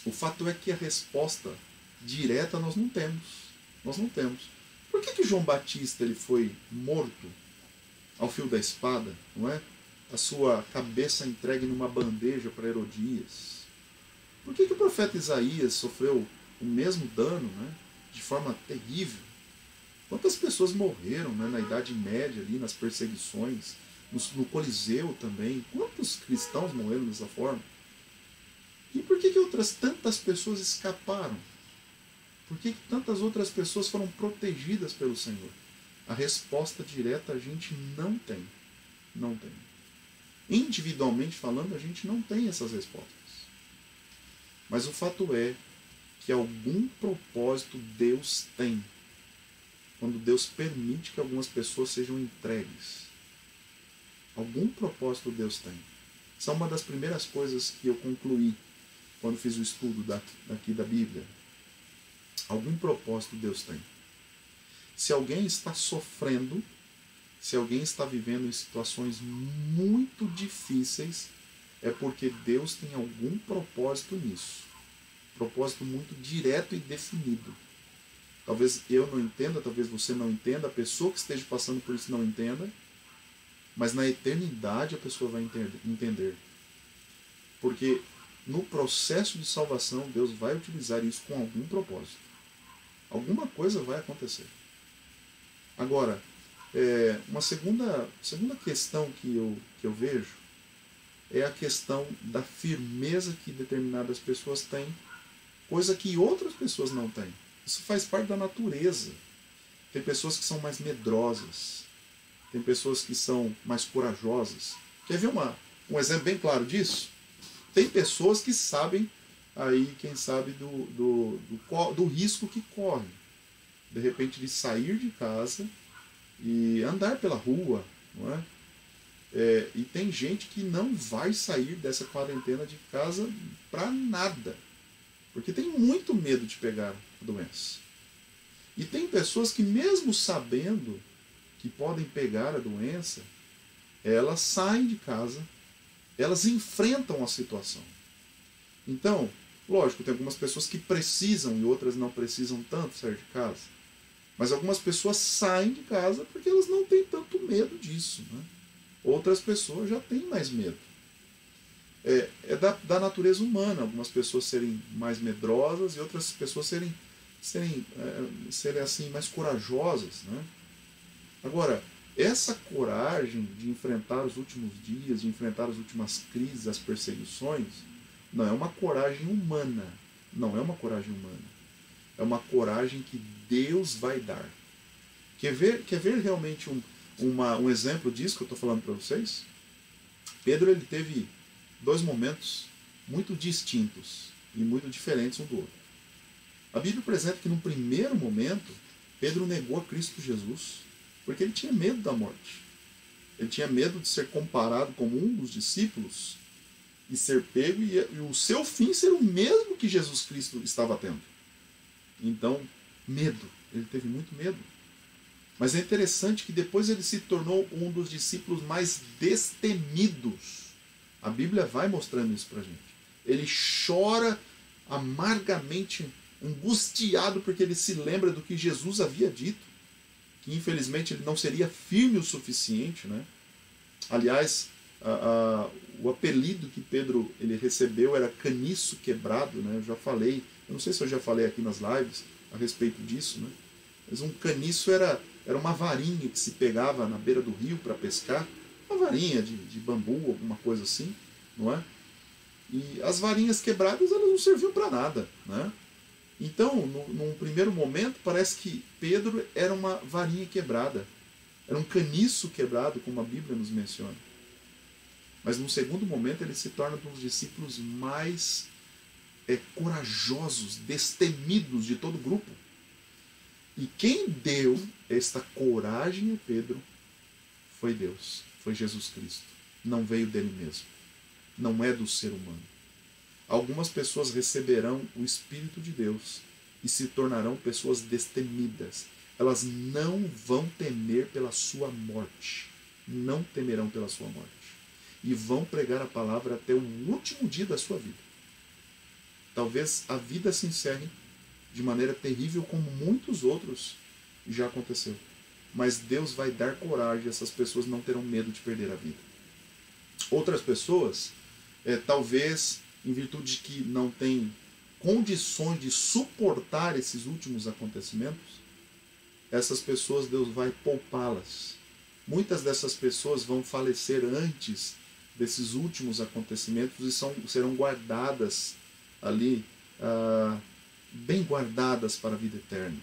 o fato é que a resposta direta nós não temos. Nós não temos. Por que João Batista ele foi morto ao fio da espada, não é? A sua cabeça entregue numa bandeja para Herodias? Por que o profeta Isaías sofreu o mesmo dano, né? De forma terrível? Quantas pessoas morreram, né, na Idade Média, ali, nas perseguições, no Coliseu também? Quantos cristãos morreram dessa forma? E por que outras tantas pessoas escaparam? Por que tantas outras pessoas foram protegidas pelo Senhor? A resposta direta a gente não tem. Não tem. Individualmente falando, a gente não tem essas respostas. Mas o fato é que algum propósito Deus tem quando Deus permite que algumas pessoas sejam entregues. Algum propósito Deus tem. Essa é uma das primeiras coisas que eu concluí quando fiz o estudo daqui da Bíblia. Algum propósito Deus tem. Se alguém está sofrendo, se alguém está vivendo em situações muito difíceis, é porque Deus tem algum propósito nisso. Propósito muito direto e definido. Talvez eu não entenda, talvez você não entenda, a pessoa que esteja passando por isso não entenda, mas na eternidade a pessoa vai entender. Porque no processo de salvação, Deus vai utilizar isso com algum propósito. Alguma coisa vai acontecer. Agora, uma segunda questão que eu vejo é a questão da firmeza que determinadas pessoas têm, coisa que outras pessoas não têm. Isso faz parte da natureza. Tem pessoas que são mais medrosas, tem pessoas que são mais corajosas. Quer ver um exemplo bem claro disso? Tem pessoas que sabem, aí, quem sabe, do risco que corre. De repente, de sair de casa e andar pela rua, não é? E tem gente que não vai sair dessa quarentena de casa para nada, porque tem muito medo de pegar a doença. E tem pessoas que, mesmo sabendo que podem pegar a doença, elas saem de casa, elas enfrentam a situação. Então, lógico, tem algumas pessoas que precisam e outras não precisam tanto sair de casa. Mas algumas pessoas saem de casa porque elas não têm tanto medo disso, né? Outras pessoas já têm mais medo. É da natureza humana, algumas pessoas serem mais medrosas e outras pessoas serem assim, mais corajosas, né? Agora, essa coragem de enfrentar os últimos dias, de enfrentar as últimas crises, as perseguições, não é uma coragem humana. Não é uma coragem humana. É uma coragem que Deus vai dar. Quer ver realmente um exemplo disso que eu estou falando para vocês? Pedro, ele teve dois momentos muito distintos e muito diferentes um do outro. A Bíblia apresenta que, no primeiro momento, Pedro negou a Cristo Jesus porque ele tinha medo da morte. Ele tinha medo de ser comparado como um dos discípulos e ser pego e o seu fim ser o mesmo que Jesus Cristo estava tendo. Então, medo. Ele teve muito medo. Mas é interessante que depois ele se tornou um dos discípulos mais destemidos. A Bíblia vai mostrando isso pra gente. Ele chora amargamente, angustiado, porque ele se lembra do que Jesus havia dito, que infelizmente ele não seria firme o suficiente, né? Aliás, o apelido que Pedro ele recebeu era caniço quebrado, né? Eu já falei, eu não sei se eu já falei aqui nas lives a respeito disso, né? Mas um caniço era uma varinha que se pegava na beira do rio para pescar, uma varinha de bambu, alguma coisa assim, não é? E as varinhas quebradas, elas não serviam para nada, né? Então, num primeiro momento, parece que Pedro era uma varinha quebrada, era um caniço quebrado, como a Bíblia nos menciona. Mas num segundo momento ele se torna um dos discípulos mais corajosos, destemidos de todo o grupo. E quem deu esta coragem a Pedro foi Deus, foi Jesus Cristo. Não veio dele mesmo, não é do ser humano. Algumas pessoas receberão o Espírito de Deus e se tornarão pessoas destemidas. Elas não vão temer pela sua morte, não temerão pela sua morte. E vão pregar a palavra até o último dia da sua vida. Talvez a vida se encerre de maneira terrível, como muitos outros já aconteceu. Mas Deus vai dar coragem, essas pessoas não terão medo de perder a vida. Outras pessoas, talvez, em virtude de que não têm condições de suportar esses últimos acontecimentos, essas pessoas Deus vai poupá-las. Muitas dessas pessoas vão falecer antes desses últimos acontecimentos e serão guardadas ali, bem guardadas para a vida eterna.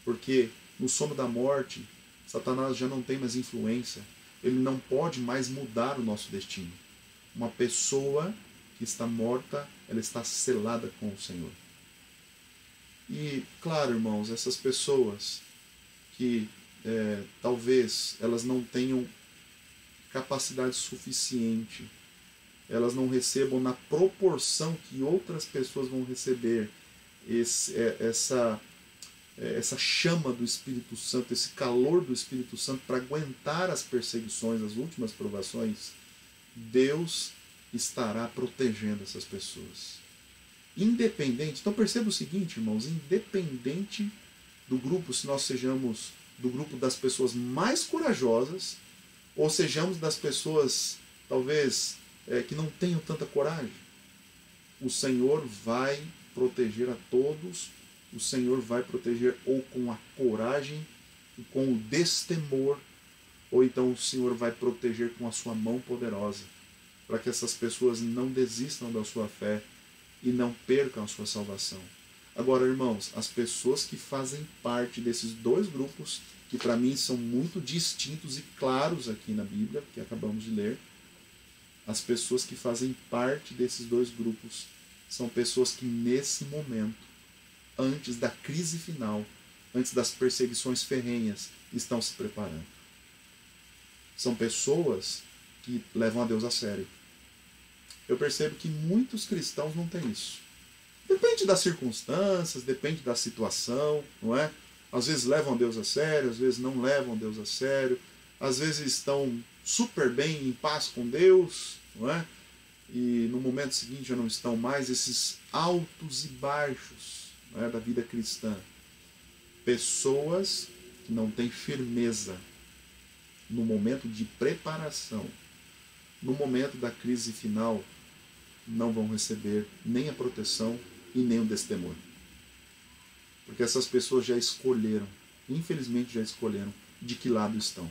Porque no sono da morte, Satanás já não tem mais influência, ele não pode mais mudar o nosso destino. Uma pessoa que está morta, ela está selada com o Senhor. E, claro, irmãos, essas pessoas que talvez elas não tenham capacidade suficiente, elas não recebam na proporção que outras pessoas vão receber essa chama do Espírito Santo, esse calor do Espírito Santo para aguentar as perseguições, as últimas provações, Deus estará protegendo essas pessoas. Independente, então perceba o seguinte, irmãos, independente do grupo, se nós sejamos do grupo das pessoas mais corajosas, ou sejamos das pessoas, talvez, que não tenham tanta coragem. O Senhor vai proteger a todos, o Senhor vai proteger ou com a coragem, com o destemor, ou então o Senhor vai proteger com a sua mão poderosa, para que essas pessoas não desistam da sua fé e não percam a sua salvação. Agora, irmãos, as pessoas que fazem parte desses dois grupos, que para mim são muito distintos e claros aqui na Bíblia, que acabamos de ler, as pessoas que fazem parte desses dois grupos são pessoas que nesse momento, antes da crise final, antes das perseguições ferrenhas, estão se preparando. São pessoas que levam a Deus a sério. Eu percebo que muitos cristãos não têm isso. Depende das circunstâncias, depende da situação, não é? Às vezes levam a Deus a sério, às vezes não levam a Deus a sério, às vezes estão super bem, em paz com Deus, não é? E no momento seguinte já não estão mais, esses altos e baixos, não é, da vida cristã. Pessoas que não têm firmeza no momento de preparação, no momento da crise final, não vão receber nem a proteção e nem o destemor. Porque essas pessoas já escolheram, infelizmente já escolheram, de que lado estão.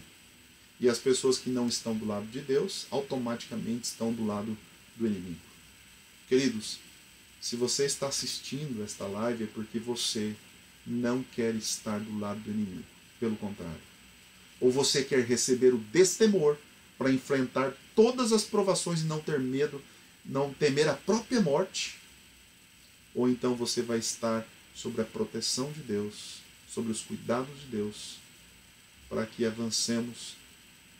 E as pessoas que não estão do lado de Deus, automaticamente estão do lado do inimigo. Queridos, se você está assistindo esta live é porque você não quer estar do lado do inimigo. Pelo contrário. Ou você quer receber o destemor para enfrentar todas as provações e não ter medo, não temer a própria morte, ou então você vai estar sobre a proteção de Deus, sobre os cuidados de Deus, para que avancemos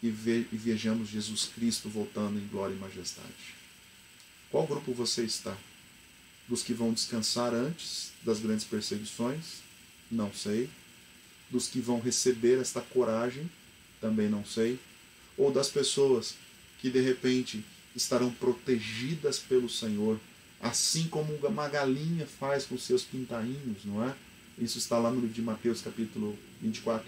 e vejamos Jesus Cristo voltando em glória e majestade. Qual grupo você está? Dos que vão descansar antes das grandes perseguições? Não sei. Dos que vão receber esta coragem? Também não sei. Ou das pessoas que de repente estarão protegidas pelo Senhor, assim como uma galinha faz com seus pintainhos, não é? Isso está lá no livro de Mateus, capítulo 24.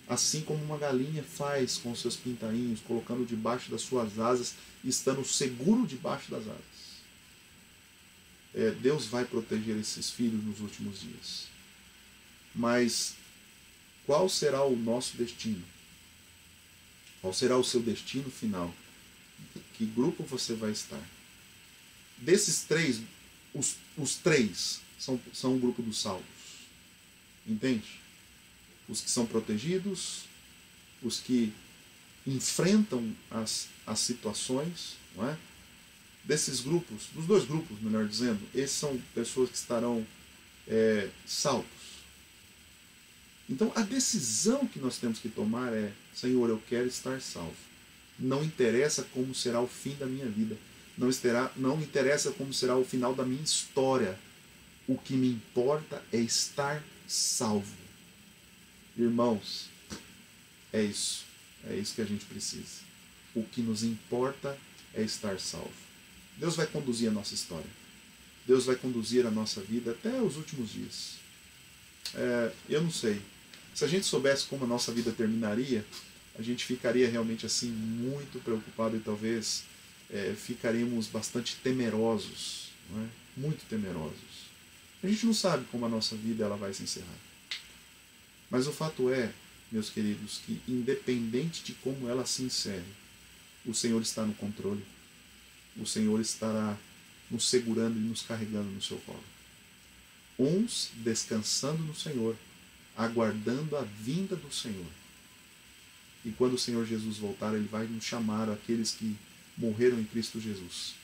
Assim como uma galinha faz com seus pintainhos, colocando debaixo das suas asas, estando seguro debaixo das asas. Deus vai proteger esses filhos nos últimos dias. Mas qual será o nosso destino? Qual será o seu destino final? Que grupo você vai estar? Desses três, os três são o grupo dos salvos. Entende? Os que são protegidos, os que enfrentam as situações, não é? Desses grupos, dos dois grupos, melhor dizendo, esses são pessoas que estarão salvos. Então a decisão que nós temos que tomar é: Senhor, eu quero estar salvo. Não interessa como será o fim da minha vida. Não interessa como será o final da minha história. O que me importa é estar salvo. Irmãos, é isso. É isso que a gente precisa. O que nos importa é estar salvo. Deus vai conduzir a nossa história. Deus vai conduzir a nossa vida até os últimos dias. Eu não sei. Se a gente soubesse como a nossa vida terminaria, a gente ficaria realmente assim muito preocupado e talvez ficaríamos bastante temerosos, não é? Muito temerosos. A gente não sabe como a nossa vida ela vai se encerrar. Mas o fato é, meus queridos, que independente de como ela se encerre, o Senhor está no controle. O Senhor estará nos segurando e nos carregando no seu colo. Uns descansando no Senhor, aguardando a vinda do Senhor. E quando o Senhor Jesus voltar, Ele vai nos chamar, aqueles que morreram em Cristo Jesus.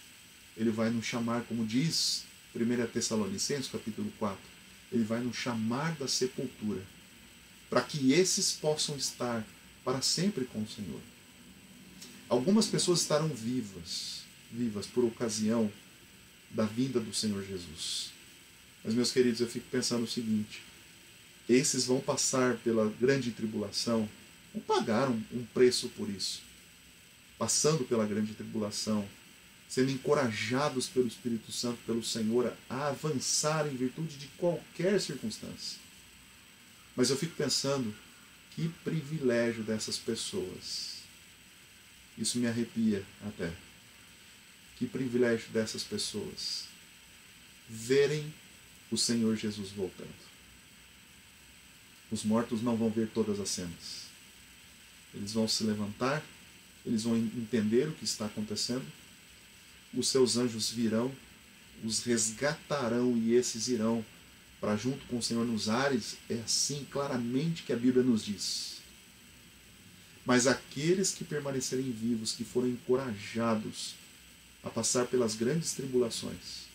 Ele vai nos chamar, como diz 1 Tessalonicenses, capítulo 4, Ele vai nos chamar da sepultura, para que esses possam estar para sempre com o Senhor. Algumas pessoas estarão vivas por ocasião da vinda do Senhor Jesus. Mas, meus queridos, eu fico pensando o seguinte: esses vão passar pela grande tribulação, vão pagar um preço por isso. Passando pela grande tribulação, sendo encorajados pelo Espírito Santo, pelo Senhor, a avançar em virtude de qualquer circunstância. Mas eu fico pensando, que privilégio dessas pessoas. Isso me arrepia até. Que privilégio dessas pessoas verem o Senhor Jesus voltando. Os mortos não vão ver todas as cenas. Eles vão se levantar, eles vão entender o que está acontecendo, os seus anjos virão, os resgatarão e esses irão para junto com o Senhor nos ares. É assim claramente que a Bíblia nos diz. Mas aqueles que permanecerem vivos, que forem encorajados a passar pelas grandes tribulações,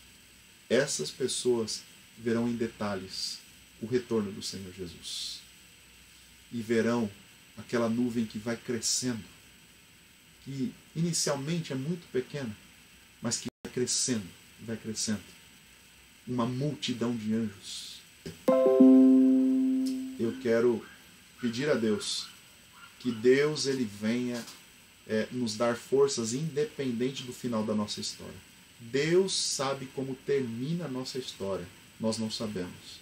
essas pessoas verão em detalhes o retorno do Senhor Jesus. E verão aquela nuvem que vai crescendo, que inicialmente é muito pequena, mas que vai crescendo, vai crescendo. Uma multidão de anjos. Eu quero pedir a Deus que Deus ele venha nos dar forças independente do final da nossa história. Deus sabe como termina a nossa história. Nós não sabemos.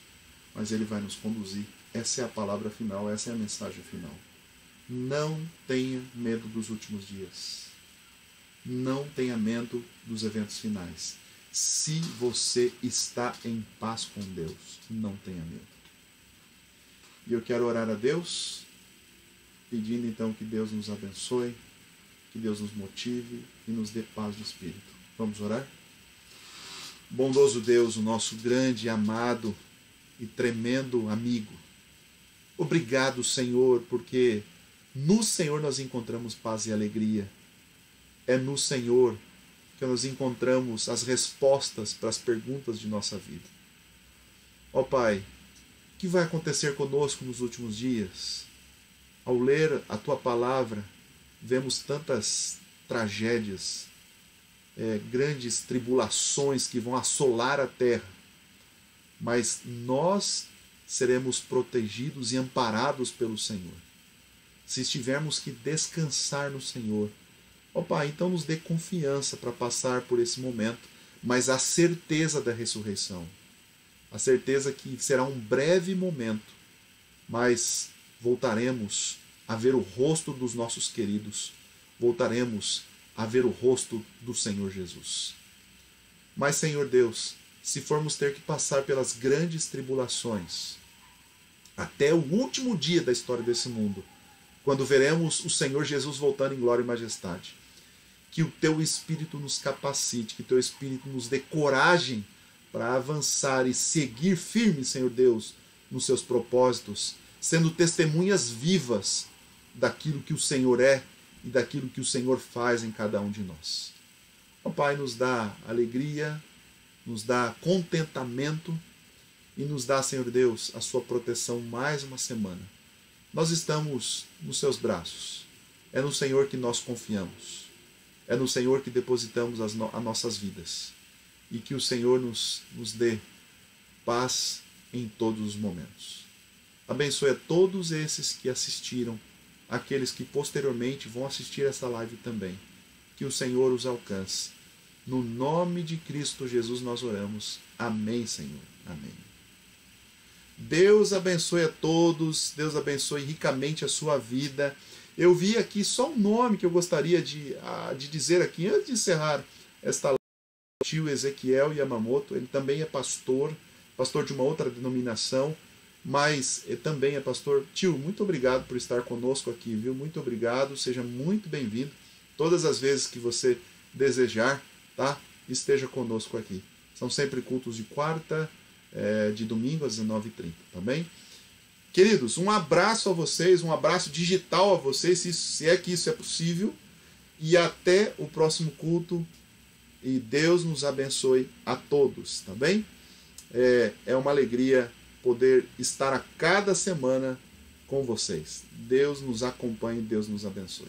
Mas Ele vai nos conduzir. Essa é a palavra final, essa é a mensagem final. Não tenha medo dos últimos dias. Não tenha medo dos eventos finais. Se você está em paz com Deus, não tenha medo. E eu quero orar a Deus, pedindo então que Deus nos abençoe, que Deus nos motive e nos dê paz de espírito. Vamos orar? Bondoso Deus, o nosso grande, amado e tremendo amigo. Obrigado, Senhor, porque no Senhor nós encontramos paz e alegria. É no Senhor que nós encontramos as respostas para as perguntas de nossa vida. Ó Pai, o que vai acontecer conosco nos últimos dias? Ao ler a Tua palavra, vemos tantas tragédias, grandes tribulações que vão assolar a terra, mas nós seremos protegidos e amparados pelo Senhor. Se tivermos que descansar no Senhor, ó Pai, então nos dê confiança para passar por esse momento, mas a certeza da ressurreição, a certeza que será um breve momento, mas voltaremos a ver o rosto dos nossos queridos, voltaremos a ver o rosto do Senhor Jesus. Mas, Senhor Deus, se formos ter que passar pelas grandes tribulações, até o último dia da história desse mundo, quando veremos o Senhor Jesus voltando em glória e majestade, que o Teu Espírito nos capacite, que o Teu Espírito nos dê coragem para avançar e seguir firme, Senhor Deus, nos Seus propósitos, sendo testemunhas vivas daquilo que o Senhor é e daquilo que o Senhor faz em cada um de nós. Ó Pai, nos dá alegria, nos dá contentamento e nos dá, Senhor Deus, a Sua proteção mais uma semana. Nós estamos nos Seus braços. É no Senhor que nós confiamos. É no Senhor que depositamos as nossas vidas. E que o Senhor nos dê paz em todos os momentos. Abençoe a todos esses que assistiram, aqueles que posteriormente vão assistir essa live também. Que o Senhor os alcance. No nome de Cristo Jesus nós oramos. Amém, Senhor. Amém. Deus abençoe a todos. Deus abençoe ricamente a sua vida. Eu vi aqui só um nome que eu gostaria de dizer aqui, antes de encerrar esta live. O tio Ezequiel Yamamoto, ele também é pastor de uma outra denominação, mas também é pastor. Tio, muito obrigado por estar conosco aqui, viu? Muito obrigado, seja muito bem-vindo. Todas as vezes que você desejar, tá? Esteja conosco aqui. São sempre cultos de quarta, de domingo às 19h30, tá bem? Queridos, um abraço a vocês, um abraço digital a vocês, se é que isso é possível, e até o próximo culto, e Deus nos abençoe a todos, tá bem? É uma alegria poder estar a cada semana com vocês. Deus nos acompanhe, Deus nos abençoe.